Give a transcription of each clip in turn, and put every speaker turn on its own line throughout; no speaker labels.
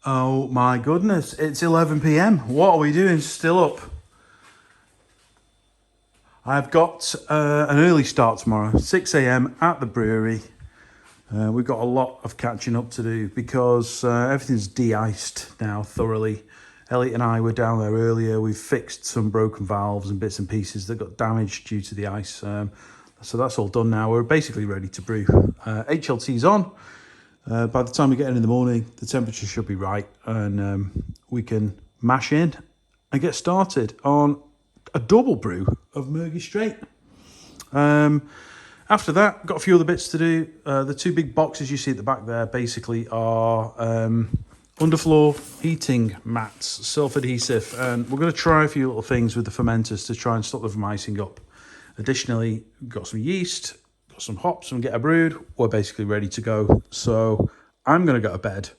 Oh my goodness, it's 11 p.m. What are we doing still up? I've got an early start tomorrow, 6 a.m. at the brewery. We've got a lot of catching up to do because everything's de-iced now thoroughly. Elliot and I were down there earlier. We've fixed some broken valves and bits and pieces that got damaged due to the ice. So that's all done now. We're basically ready to brew. HLT's on. By the time we get in the morning, the temperature should be right and we can mash in and get started on a double brew of Murgy Straight. After that, got a few other bits to do. The two big boxes you see at the back there basically are underfloor heating mats, self-adhesive, and we're going to try a few little things with the fermenters to try and stop them from icing up. Additionally, we've got some yeast, got some hops and get a brewed. We're basically ready to go. So I'm going to go to bed.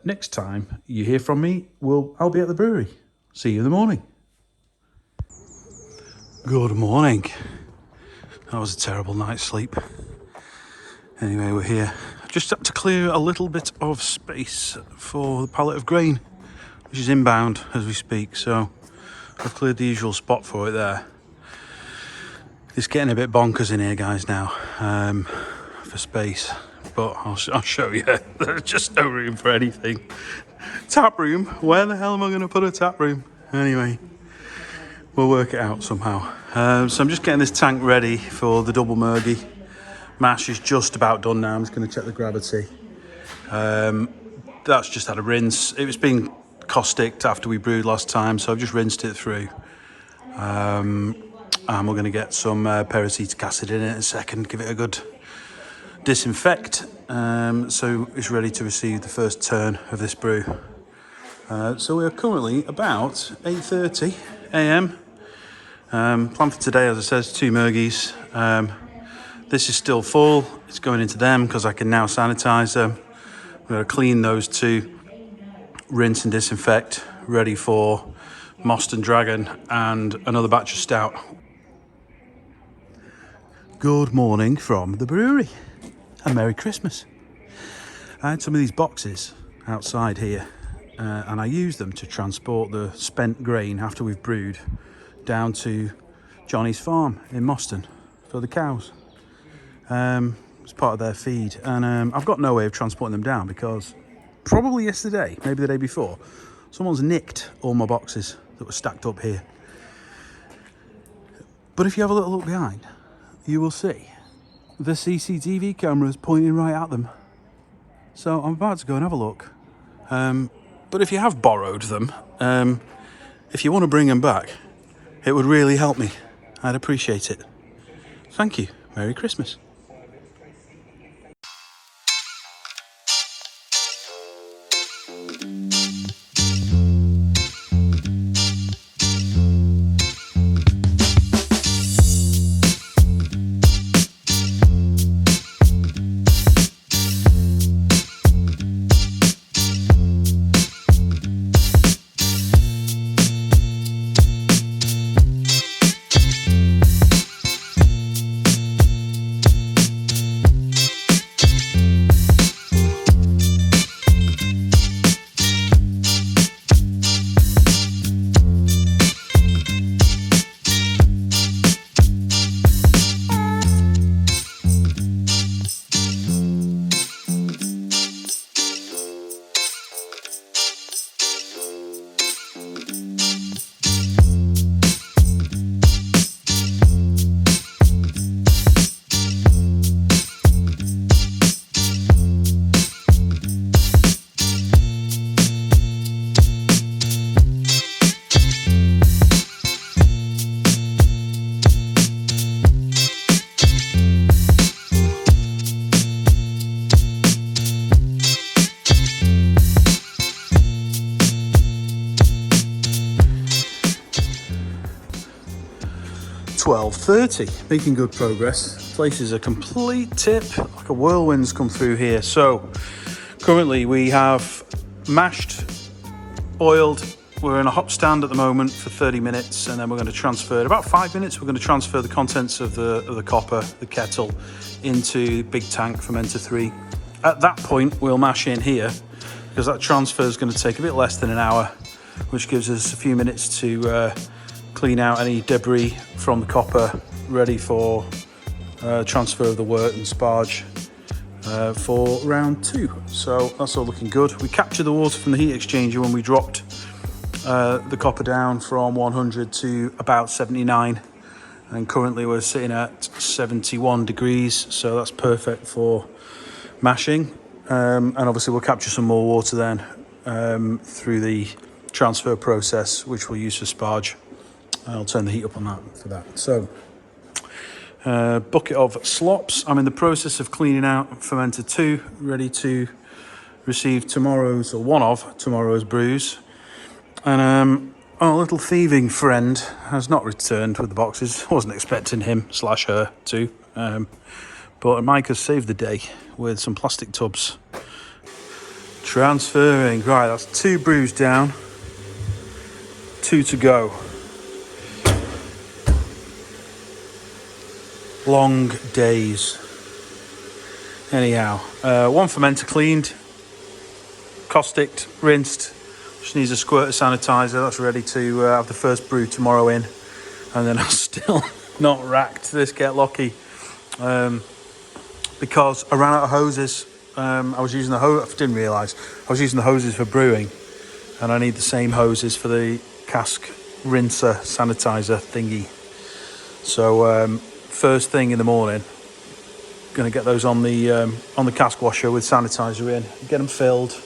Next time you hear from me, I'll be at the brewery. See you in the morning. Good morning. That was a terrible night's sleep. Anyway, we're here. I've just had to clear a little bit of space for the pallet of grain, which is inbound as we speak. So I've cleared the usual spot for it there. It's getting a bit bonkers in here, guys, now, for space, but I'll show you. There's just no room for anything. Tap room? Where the hell am I going to put a tap room? Anyway, we'll work it out somehow. So I'm just getting this tank ready for the double Murgy. Mash is just about done now. I'm just going to check the gravity. That's just had a rinse. It was being caustic after we brewed last time, so I've just rinsed it through. And we're going to get some peracetic acid in it in a second, give it a good disinfect. So it's ready to receive the first turn of this brew. So we're currently about 8:30 a.m. Plan for today, as I said, is 2 Murgies. This is still full. It's going into them because I can now sanitize them. We're going to clean those two, rinse and disinfect, ready for Most and Dragon and another batch of stout. Good morning from the brewery and Merry Christmas. I had some of these boxes outside here and I used them to transport the spent grain after we've brewed down to Johnny's farm in Moston for the cows. It's part of their feed, and I've got no way of transporting them down because probably yesterday, maybe the day before, someone's nicked all my boxes that were stacked up here. But if you have a little look behind, you will see the CCTV cameras pointing right at them. So I'm about to go and have a look. But if you have borrowed them, if you want to bring them back, it would really help me. I'd appreciate it. Thank you. Merry Christmas. .30, making good progress. Place is a complete tip, like a whirlwind's come through here. So currently we have mashed, boiled. We're in a hop stand at the moment for 30 minutes, and then we're going to transfer, in about 5 minutes, we're going to transfer the contents of the copper, the kettle, into big tank fermenter 3. At that point, we'll mash in here because that transfer is going to take a bit less than an hour, which gives us a few minutes to clean out any debris from the copper, ready for transfer of the wort and sparge for round 2. So that's all looking good. We captured the water from the heat exchanger when we dropped the copper down from 100 to about 79, and currently we're sitting at 71 degrees, so that's perfect for mashing. And obviously we'll capture some more water then through the transfer process, which we'll use for sparge. I'll turn the heat up on that for that. So bucket of slops. I'm in the process of cleaning out fermenter 2, ready to receive tomorrow's, or one of tomorrow's brews. And our little thieving friend has not returned with the boxes. Wasn't expecting him / her to. But Mike has saved the day with some plastic tubs. Transferring. Right, that's 2 brews down. 2 to go. Long days. Anyhow, 1 fermenter cleaned, causticed, rinsed. Just needs a squirt of sanitizer. That's ready to have the first brew tomorrow in. And then I'm still not racked this Get Lucky because I ran out of hoses. I was using the hose. I didn't realise I was using the hoses for brewing, and I need the same hoses for the cask rinser sanitizer thingy. So first thing in the morning, going to get those on the cask washer with sanitizer in, get them filled,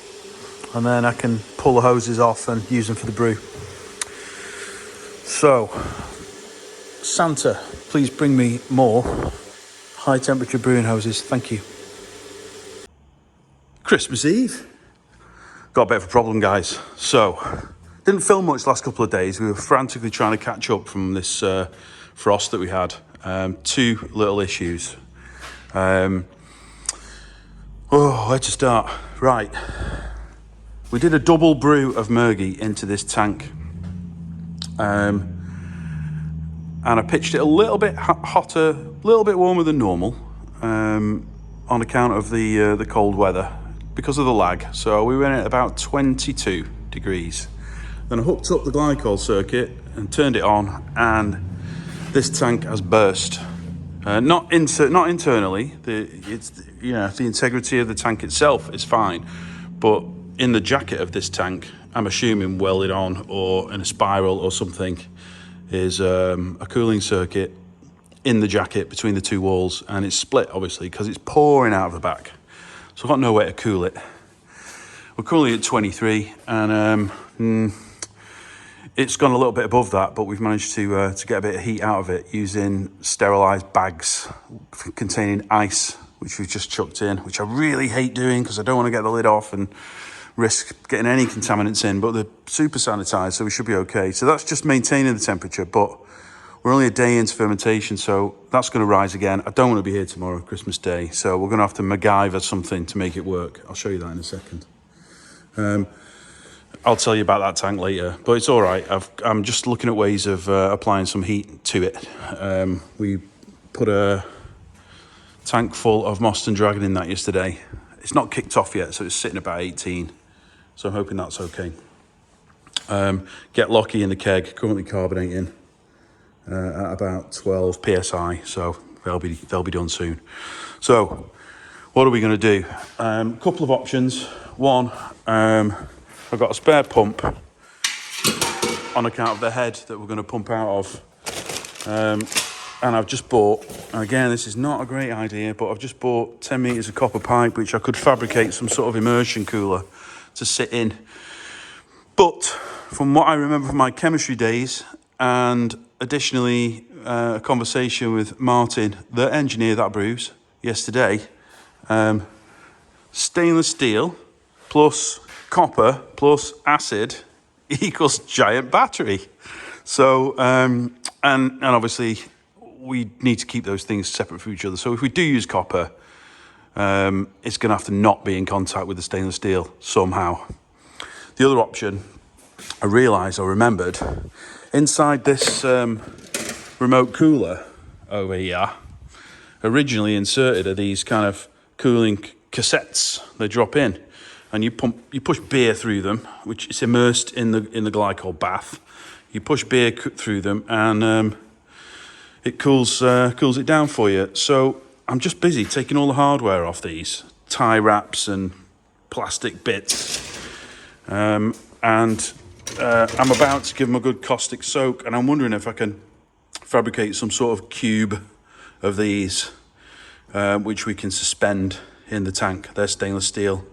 and then I can pull the hoses off and use them for the brew. So, Santa, please bring me more high temperature brewing hoses, thank you. Christmas Eve. Got a bit of a problem, guys. So, didn't film much the last couple of days. We were frantically trying to catch up from this frost that we had. 2 little issues. Where to start? Right. We did a double brew of Murgy into this tank. And I pitched it a little bit hotter, a little bit warmer than normal, on account of the cold weather, because of the lag. So we went at about 22 degrees. Then I hooked up the glycol circuit and turned it on, and this tank has burst. Not internally. The integrity of the tank itself is fine, but in the jacket of this tank, I'm assuming welded on or in a spiral or something, is a cooling circuit in the jacket between the 2 walls, and it's split obviously because it's pouring out of the back. So I've got no way to cool it. We're currently at 23, and it's gone a little bit above that, but we've managed to get a bit of heat out of it using sterilised bags containing ice, which we've just chucked in, which I really hate doing because I don't want to get the lid off and risk getting any contaminants in, but they're super sanitised, so we should be okay. So that's just maintaining the temperature, but we're only a day into fermentation, so that's going to rise again. I don't want to be here tomorrow, Christmas Day, so we're going to have to MacGyver something to make it work. I'll show you that in a second. I'll tell you about that tank later, but it's all right. I'm just looking at ways of applying some heat to it. We put a tank full of Moss and Dragon in that yesterday. It's not kicked off yet, so it's sitting about 18. So I'm hoping that's okay. Get Lucky in the keg, currently carbonating at about 12 psi, so they'll be done soon. So what are we going to do? Couple of options. One, I've got a spare pump on account of the head that we're going to pump out of. And I've just bought, and again, this is not a great idea, but I've just bought 10 metres of copper pipe, which I could fabricate some sort of immersion cooler to sit in. But from what I remember from my chemistry days, and additionally a conversation with Martin, the engineer that brews, yesterday, stainless steel plus copper plus acid equals giant battery. So, and obviously we need to keep those things separate from each other. So if we do use copper, it's going to have to not be in contact with the stainless steel somehow. The other option, I remembered, inside this remote cooler over here, originally inserted are these kind of cooling cassettes they drop in. and you push beer through them, which is immersed in the glycol bath. You push beer through them, and it cools it down for you. So I'm just busy taking all the hardware off these tie wraps and plastic bits, and I'm about to give them a good caustic soak, and I'm wondering if I can fabricate some sort of cube of these, which we can suspend in the tank. They're stainless steel,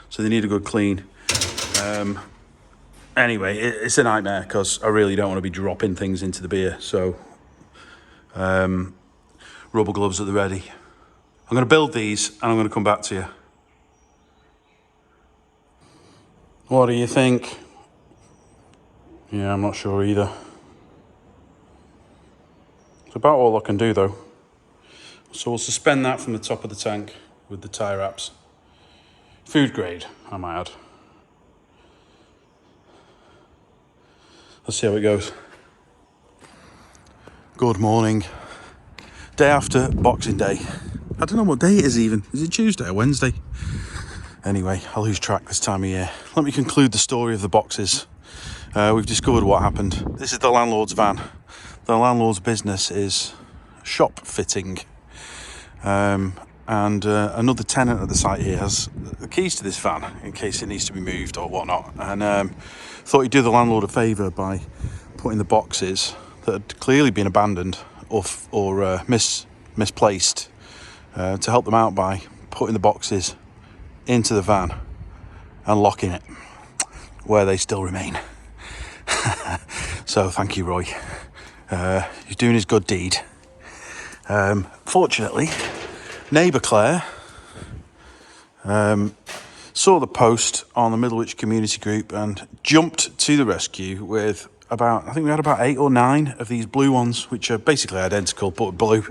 so they need a good clean. Anyway, it's a nightmare because I really don't want to be dropping things into the beer, so rubber gloves at the ready. I'm going to build these and I'm going to come back to you. What do you think? Yeah, I'm not sure either. It's about all I can do though. So we'll suspend that from the top of the tank with the tie wraps. Food grade, I might add. Let's see how it goes. Good morning. Day after Boxing Day. I don't know what day it is even. Is it Tuesday or Wednesday? Anyway, I lose track this time of year. Let me conclude the story of the boxes. We've discovered what happened. This is the landlord's van. The landlord's business is shop fitting. And another tenant at the site here has the keys to this van in case it needs to be moved or whatnot. And thought he'd do the landlord a favour by putting the boxes that had clearly been abandoned or misplaced to help them out by putting the boxes into the van and locking it where they still remain. So thank you, Roy. He's doing his good deed. Fortunately, neighbour Claire saw the post on the Middlewich community group and jumped to the rescue with I think we had about 8 or 9 of these blue ones, which are basically identical but blue,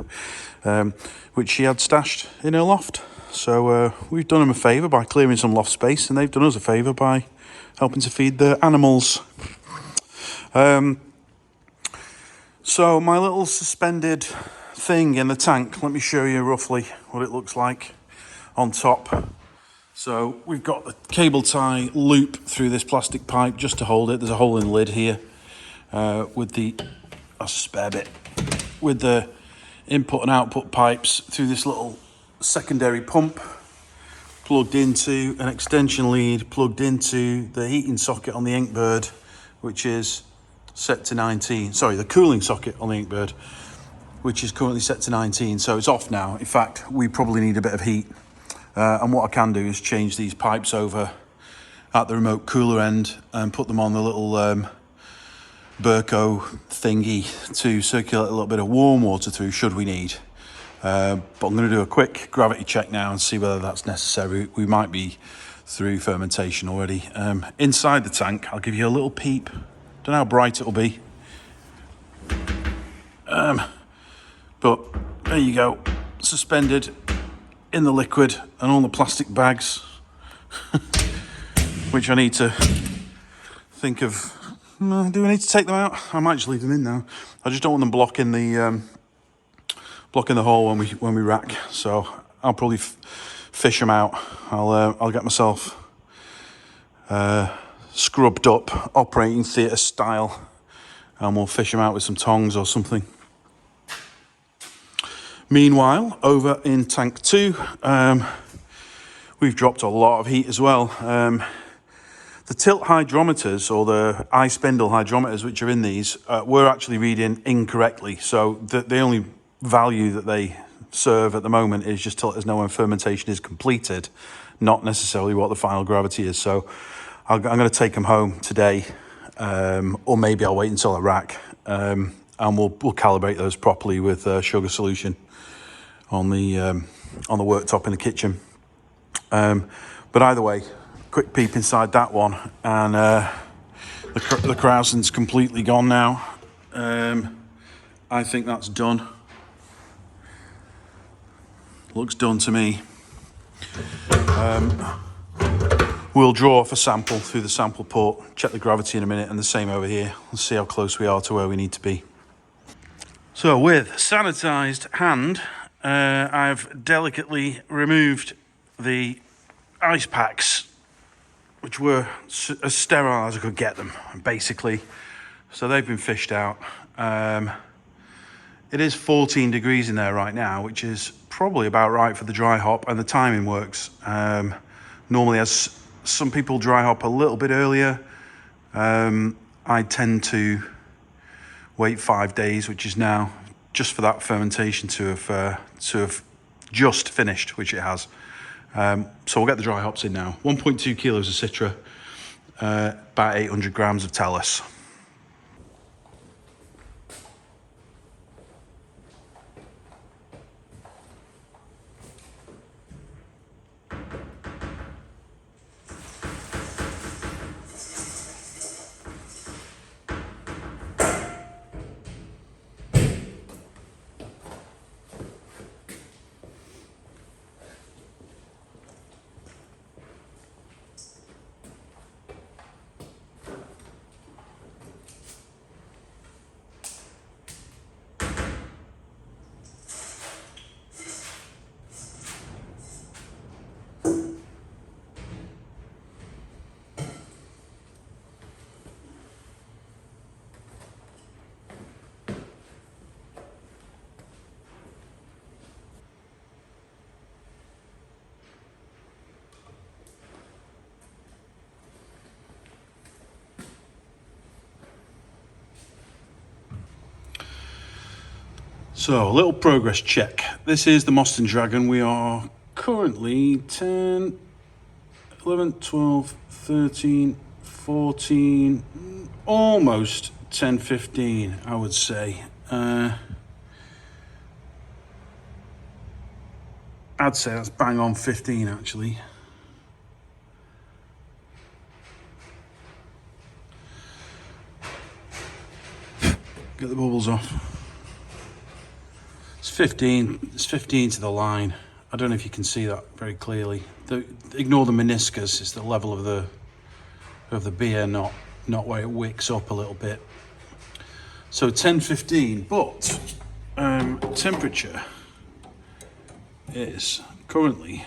which she had stashed in her loft. So we've done them a favour by clearing some loft space, and they've done us a favour by helping to feed the animals. So my little suspended thing in the tank, let me show you roughly what it looks like on top. So we've got the cable tie loop through this plastic pipe just to hold it. There's a hole in the lid here with that's a spare bit, with the input and output pipes through this little secondary pump plugged into an extension lead, plugged into the heating socket on the Inkbird, which is set to 19. Sorry, the cooling socket on the Inkbird, which is currently set to 19. So it's off now. In fact, we probably need a bit of heat. And what I can do is change these pipes over at the remote cooler end and put them on the little Burco thingy to circulate a little bit of warm water through should we need. But I'm going to do a quick gravity check now and see whether that's necessary. We might be through fermentation already. Inside the tank, I'll give you a little peep. Don't know how bright it'll be. But there you go, suspended in the liquid and all the plastic bags, which I need to think of. Do I need to take them out? I might just leave them in now. I just don't want them blocking the hole when we rack. So I'll probably fish them out. I'll get myself scrubbed up, operating theatre style, and we'll fish them out with some tongs or something. Meanwhile, over in tank 2, we've dropped a lot of heat as well. The tilt hydrometers, or the eye-spindle hydrometers, which are in these, were actually reading incorrectly. So the only value that they serve at the moment is just to let us know when fermentation is completed, not necessarily what the final gravity is. So I'm going to take them home today, or maybe I'll wait until I rack, and we'll calibrate those properly with sugar solution on the worktop in the kitchen. But either way, quick peep inside that one, and the Krausen's completely gone now. I think that's done. Looks done to me. We'll draw off a sample through the sample port, check the gravity in a minute, and the same over here. Let's see how close we are to where we need to be. So with sanitized hand, I've delicately removed the ice packs which were as sterile as I could get them, basically. So they've been fished out. It is 14 degrees in there right now, which is probably about right for the dry hop, and the timing works. Normally, as some people dry hop a little bit earlier, I tend to wait 5 days, which is now just for that fermentation to have just finished, which it has. So we'll get the dry hops in now. 1.2 kilos of Citra, about 800 grams of Talus. So, a little progress check. This is the Moston Dragon. We are currently 10, 11, 12, 13, 14, almost 10, 15, I would say. I'd say that's bang on 15, actually. Get the bubbles off. It's 15 to the line. I don't know if you can see that very clearly. Ignore the meniscus. It's the level of the beer, not where it wicks up a little bit. So 10-15, but temperature is currently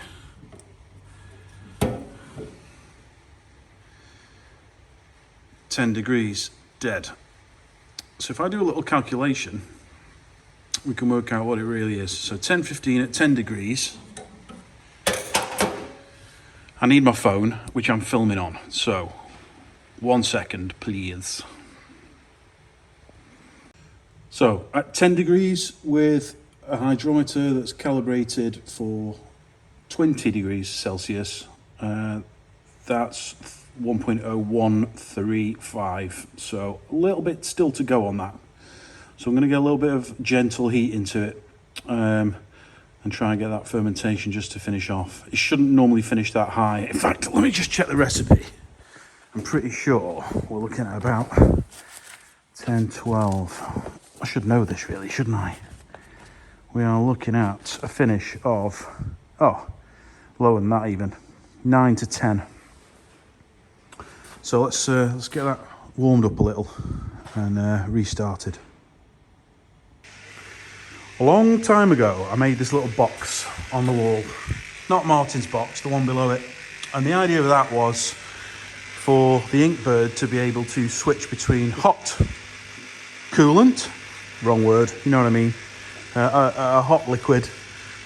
10 degrees dead. So if I do a little calculation, we can work out what it really is. So 10-15 at 10 degrees. I need my phone, which I'm filming on. So 1 second, please. So at 10 degrees with a hydrometer that's calibrated for 20 degrees Celsius, that's 1.0135. So a little bit still to go on that. So I'm going to get a little bit of gentle heat into it and try and get that fermentation just to finish off. It shouldn't normally finish that high. In fact, let me just check the recipe. I'm pretty sure we're looking at about 10, 12. I should know this really, shouldn't I? We are looking at a finish of, lower than that even, 9 to 10. So let's get that warmed up a little and restarted. A long time ago, I made this little box on the wall. Not Martin's box, the one below it. And the idea of that was for the Inkbird to be able to switch between hot coolant, wrong word, you know what I mean, a hot liquid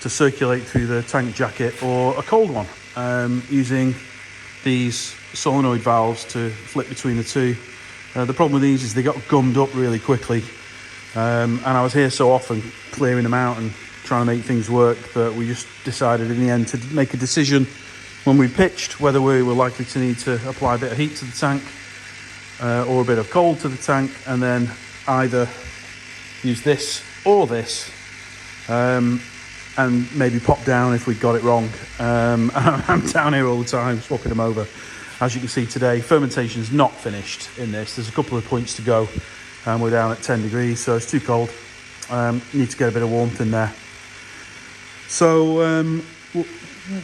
to circulate through the tank jacket, or a cold one, using these solenoid valves to flip between the two. The problem with these is they got gummed up really quickly. And I was here so often clearing them out and trying to make things work that we just decided in the end to make a decision when we pitched whether we were likely to need to apply a bit of heat to the tank or a bit of cold to the tank, and then either use this or this and maybe pop down if we got it wrong. I'm down here all the time swapping them over. As you can see today, fermentation is not finished in this. There's a couple of points to go. We're down at 10 degrees, so it's too cold. Need to get a bit of warmth in there. So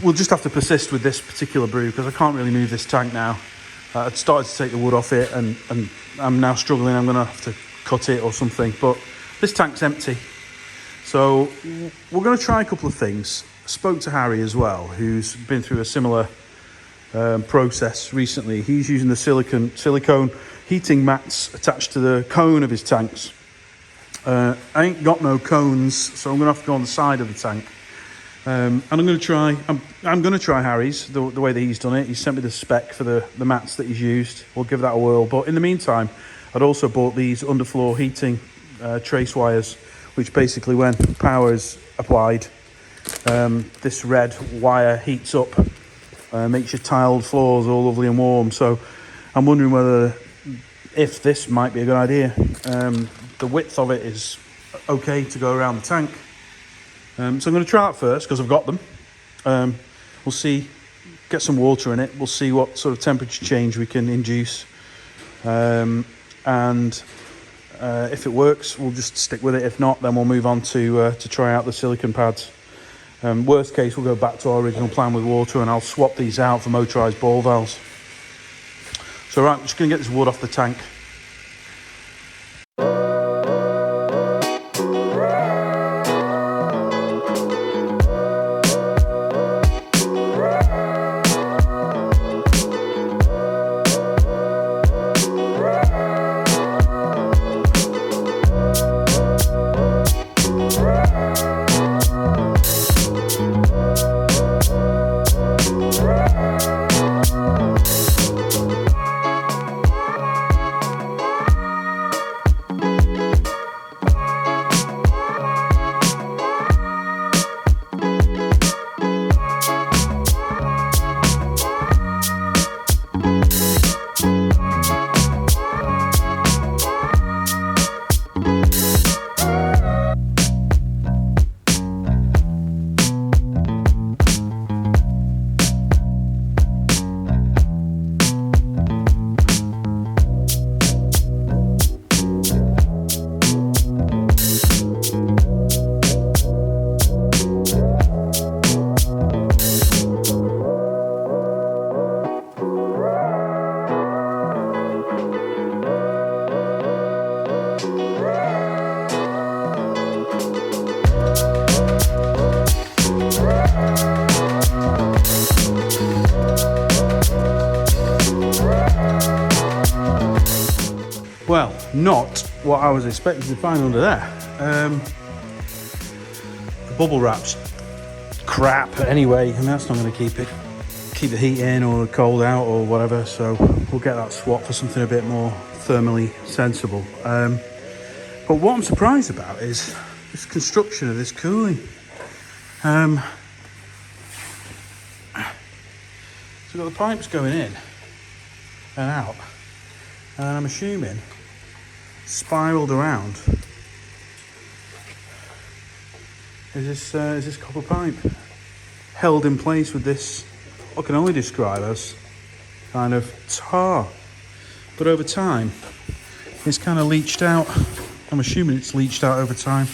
we'll just have to persist with this particular brew because I can't really move this tank now. I'd started to take the wood off it and I'm now struggling. I'm going to have to cut it or something. But this tank's empty. So we're going to try a couple of things. I spoke to Harry as well, who's been through a similar process recently. He's using the silicone heating mats attached to the cone of his tanks. I ain't got no cones, so I'm gonna have to go on the side of the tank. And I'm gonna try Harry's the way that he's done it. He sent me the spec for the mats that he's used. We'll give that a whirl. But in the meantime, I'd also bought these underfloor heating trace wires, which basically, when power is applied, this red wire heats up, makes your tiled floors all lovely and warm. So I'm wondering if this might be a good idea. The width of it is okay to go around the tank. So I'm going to try that first because I've got them. We'll see, get some water in it. We'll see what sort of temperature change we can induce. And if it works, we'll just stick with it. If not, then we'll move on to try out the silicone pads. Worst case, we'll go back to our original plan with water, and I'll swap these out for motorised ball valves. So right, I'm just going to get this wood off the tank. Well, not what I was expecting to find under there. The bubble wrap's crap anyway, and that's not going to keep the heat in or the cold out or whatever, so we'll get that swapped for something a bit more thermally sensible. But what I'm surprised about is this construction of this cooling. So we've got the pipes going in and out, and I'm assuming spiraled around is this copper pipe held in place with this, what I can only describe as kind of tar, but over time it's kind of leached out. I'm assuming it's leached out over time.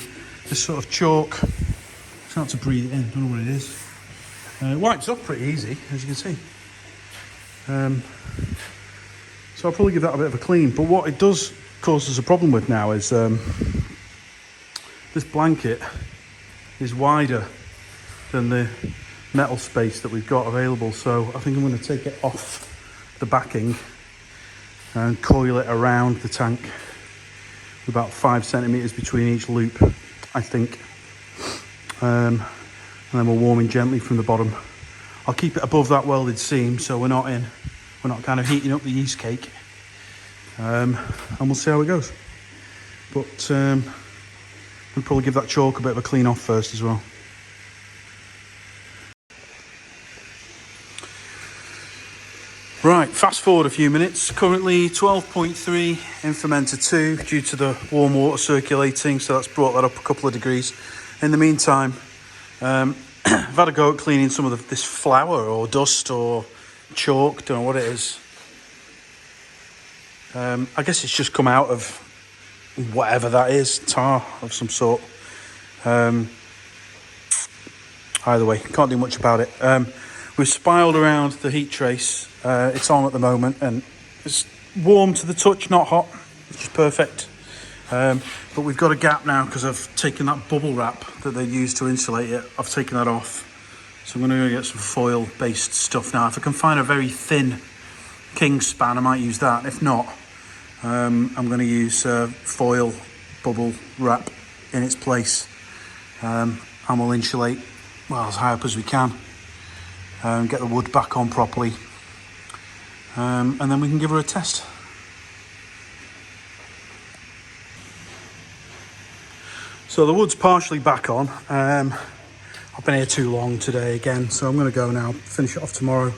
This sort of chalk, it's hard to breathe it in, don't know what it is. It wipes off pretty easy, as you can see. So I'll probably give that a bit of a clean. But what it does cause us a problem with now is this blanket is wider than the metal space that we've got available. So I think I'm going to take it off the backing and coil it around the tank with about 5 centimetres between each loop, I think. And then we're warming gently from the bottom. I'll keep it above that welded seam so we're not kind of heating up the yeast cake. And we'll see how it goes. But I'll probably give that chalk a bit of a clean off first as well. Right, fast forward a few minutes. Currently 12.3 in fermenter 2 due to the warm water circulating, so that's brought that up a couple of degrees. In the meantime, I've had a go at cleaning some of this flour or dust or chalk, don't know what it is. I guess it's just come out of whatever that is, tar of some sort. Either way, can't do much about it. We've spiraled around the heat trace. It's on at the moment and it's warm to the touch, not hot, which is perfect. But we've got a gap now because I've taken that bubble wrap that they used to insulate it. I've taken that off. So I'm going to go get some foil based stuff now. If I can find a very thin king span, I might use that. If not, I'm going to use foil bubble wrap in its place, and we'll insulate well as high up as we can, get the wood back on properly, and then we can give her a test. So the wood's partially back on. I've been here too long today again, so I'm going to go now, finish it off tomorrow.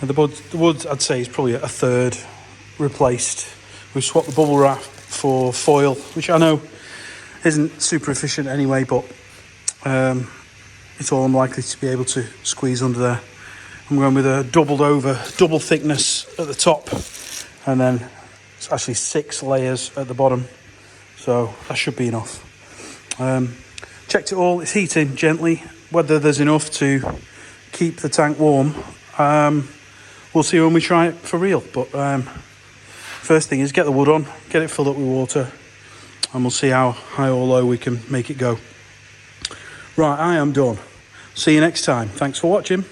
And the wood, I'd say, is probably a third replaced. We've swapped the bubble wrap for foil, which I know isn't super efficient anyway, but it's all I'm likely to be able to squeeze under there. I'm going with a double thickness at the top, and then it's actually 6 layers at the bottom, so that should be enough. Checked it all, it's heating gently. Whether there's enough to keep the tank warm, we'll see when we try it for real. But first thing is get the wood on, get it filled up with water, and we'll see how high or low we can make it go. Right, I am done. See you next time. Thanks for watching.